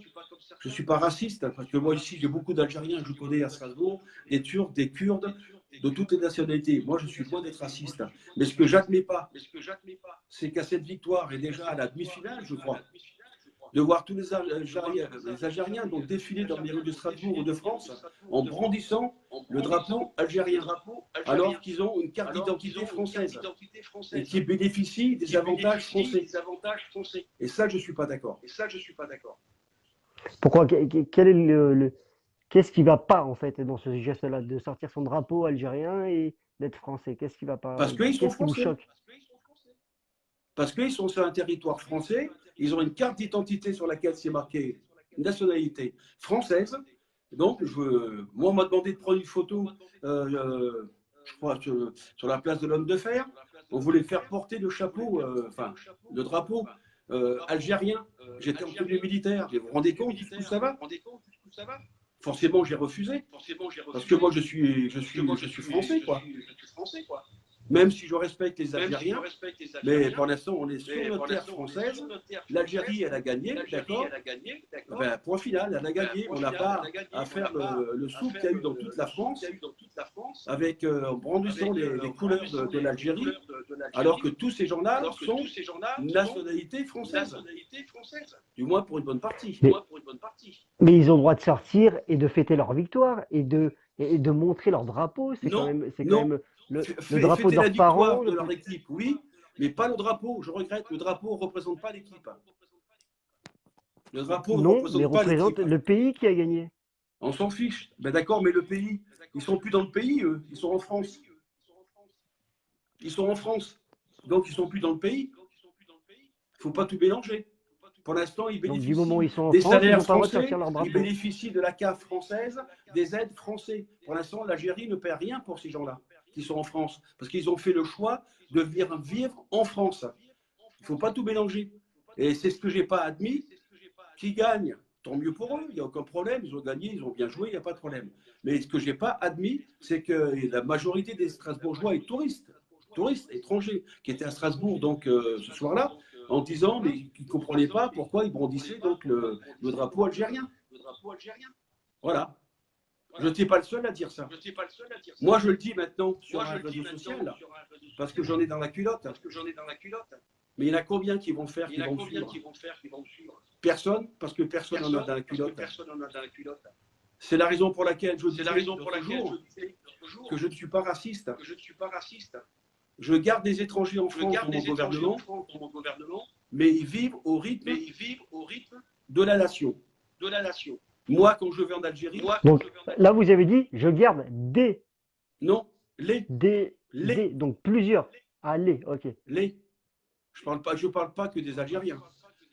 je ne suis pas raciste, parce que moi, ici, j'ai beaucoup d'Algériens que je connais à Strasbourg, des Turcs, des Kurdes, de toutes les nationalités. Moi, je suis loin d'être raciste. Mais ce que j'admets pas, c'est qu'à cette victoire, et déjà à la demi-finale, je crois, de voir tous les Algériens donc défiler dans les rues de Strasbourg ou de France en brandissant le drapeau algérien, alors qu'ils ont une carte d'identité française et qui bénéficient des avantages français. Et ça, je ne suis pas d'accord. Pourquoi? Quel est qu'est-ce qui va pas en fait dans ce geste-là de sortir son drapeau algérien et d'être français? Qu'est-ce qui va pas? Parce qu'ils sont Qu'est-ce qui vous français. choque? Parce qu'ils sont sur un territoire français, ils ont une carte d'identité sur laquelle c'est marqué nationalité française. Donc, moi, on m'a demandé de prendre une photo, je crois, sur la place de l'Homme de Fer. On voulait faire porter le chapeau, enfin, le drapeau algérien. J'étais en tenue militaire. Vous vous rendez compte jusqu'où ça va? Forcément, j'ai refusé. Parce que moi, je suis français, quoi. Même si je respecte les Algériens, mais pour l'instant, on est sur notre terre française. L'Algérie, elle a gagné, d'accord? Ben, point final, elle a gagné. On n'a pas à faire le soupe qu'il y a eu dans toute la France, avec en brandissant les couleurs de l'Algérie, alors que tous ces gens-là sont nationalité française, du moins pour une bonne partie. Mais ils ont le droit de sortir et de fêter leur victoire et de montrer leur drapeau. C'est quand même le drapeau de leurs parents. De leur équipe, oui, mais pas le drapeau. Je regrette, le drapeau ne représente pas l'équipe. Le drapeau non, représente mais pas représente l'équipe. le pays qui a gagné. On s'en fiche. Ben d'accord, mais le pays, ils ne sont plus dans le pays, eux. Ils sont en France. Ils sont en France. Donc, ils ne sont plus dans le pays. Il ne faut pas tout mélanger. Pour l'instant, ils Donc, du moment où bénéficient ils sont en des France, ils salaires n'ont pas le droit de français, sortir leur drapeau. ils bénéficient de la CAF française, des aides françaises. Pour l'instant, l'Algérie ne paie rien pour ces gens-là qui sont en France, parce qu'ils ont fait le choix de venir vivre en France. Il ne faut pas tout mélanger. Et c'est ce que je n'ai pas admis. Qui gagnent, tant mieux pour eux, il n'y a aucun problème, ils ont gagné, ils ont bien joué, il n'y a pas de problème. Mais ce que je n'ai pas admis, c'est que la majorité des Strasbourgeois est touristes, étrangers, qui étaient à Strasbourg donc ce soir-là, en disant mais qu'ils ne comprenaient pas pourquoi ils brandissaient donc le drapeau algérien. Voilà. Je n'étais pas le seul à dire ça. Moi, je le dis maintenant sur un réseau social, parce que j'en ai dans la culotte. Mais il y en a combien qui vont faire, qui vont suivre? Personne, parce que personne n'en a dans la culotte. C'est la raison pour laquelle je dis toujours que je ne suis pas raciste. Je garde des étrangers en France pour mon gouvernement, mais ils vivent au rythme de la nation. Moi, quand je vais en Algérie... Donc, là, vous avez dit, je garde des... Non, des... Donc, plusieurs. Ah, ok. Je parle pas que des Algériens.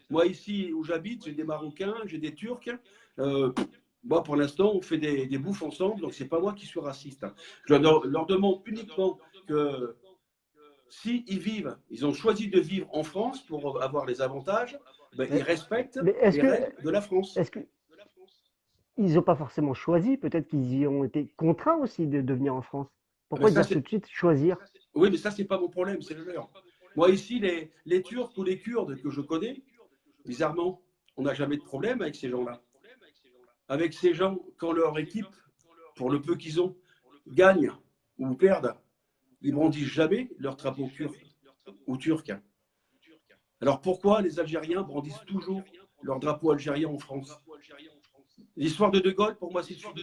Moi, ici où j'habite, j'ai des Marocains, j'ai des Turcs. Moi, pour l'instant, on fait des bouffes ensemble, donc c'est pas moi qui suis raciste. Je leur demande uniquement que s'ils vivent, ils ont choisi de vivre en France pour avoir les avantages, ben, ils respectent les règles de la France. Est-ce que ils n'ont pas forcément choisi? Peut-être qu'ils y ont été contraints aussi de venir en France. Pourquoi dire tout de suite choisir? Oui, mais ça, c'est pas mon problème, c'est le leur. Moi, ici, les Turcs ou les Kurdes que je connais, bizarrement, on n'a jamais de problème avec ces gens-là. Avec ces gens, quand leur équipe, pour le peu qu'ils ont, gagne ou perdent, ils brandissent jamais leur drapeau kurde ou turc. Alors pourquoi les Algériens brandissent toujours leur drapeau algérien en France? L'histoire de De Gaulle, pour moi, c'est fini.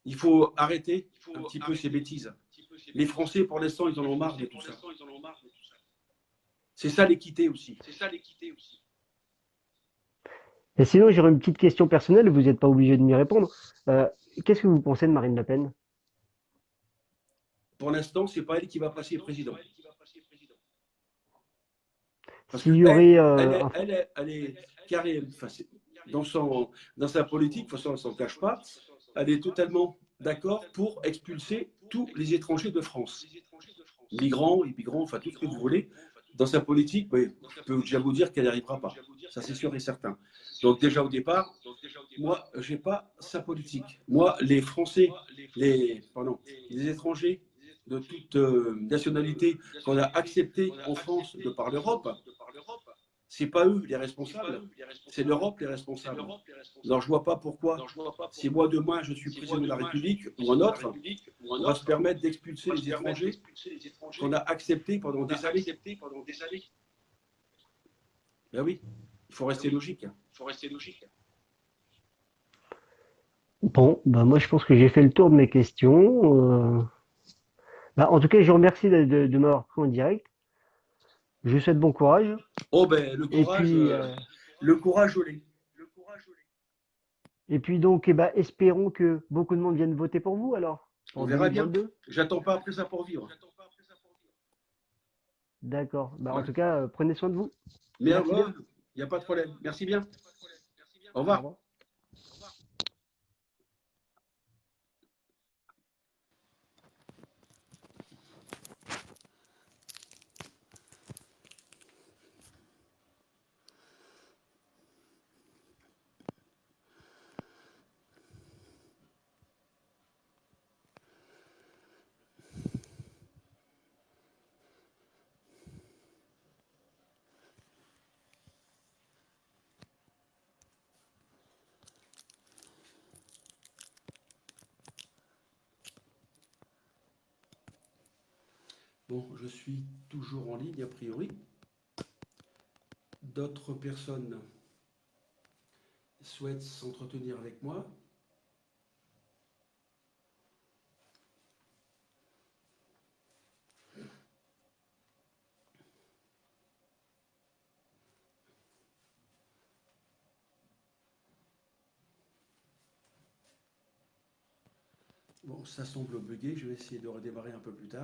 Il faut arrêter un petit peu ces bêtises. Les Français, pour l'instant, ils en ont marre de tout ça. C'est ça l'équité aussi. Et sinon, j'aurais une petite question personnelle, vous n'êtes pas obligé de m'y répondre. Qu'est-ce que vous pensez de Marine Le Pen? Pour l'instant, ce n'est pas elle qui va passer président. Parce S'il y aurait, elle est carrée, enfin, dans sa politique, de toute façon, elle ne s'en cache pas, elle est totalement d'accord pour expulser tous les étrangers de France. Migrants, immigrants, enfin tout ce que vous voulez. Dans sa politique, oui, je peux déjà vous dire qu'elle n'y arrivera pas. Ça, c'est sûr et certain. Donc déjà au départ, moi, je n'ai pas sa politique. Moi, les Français, les étrangers de toute nationalité qu'on a accepté en France de par l'Europe, c'est pas eux les responsables, c'est l'Europe les responsables. Alors je vois pas pourquoi, si moi demain je suis président de la République ou un autre, on va se permettre d'expulser les étrangers qu'on a acceptés pendant des années. Ben oui, il faut rester logique. Bon, bah moi je pense que j'ai fait le tour de mes questions. Bah, en tout cas, je vous remercie de m'avoir pris en direct. Je vous souhaite bon courage. Oh ben Et puis, le courage au lait. et puis donc, eh ben, espérons que beaucoup de monde vienne voter pour vous alors, On en verra bien. 2022. J'attends pas après ça pour vivre. D'accord. Bah, en Voilà. tout cas, prenez soin de vous. Mais Merci bien. il n'y a pas de problème. Merci bien. Au Au revoir. revoir. Bon, je suis toujours en ligne a priori. D'autres personnes souhaitent s'entretenir avec moi. Bon, ça semble bugué. Je vais essayer de redémarrer un peu plus tard.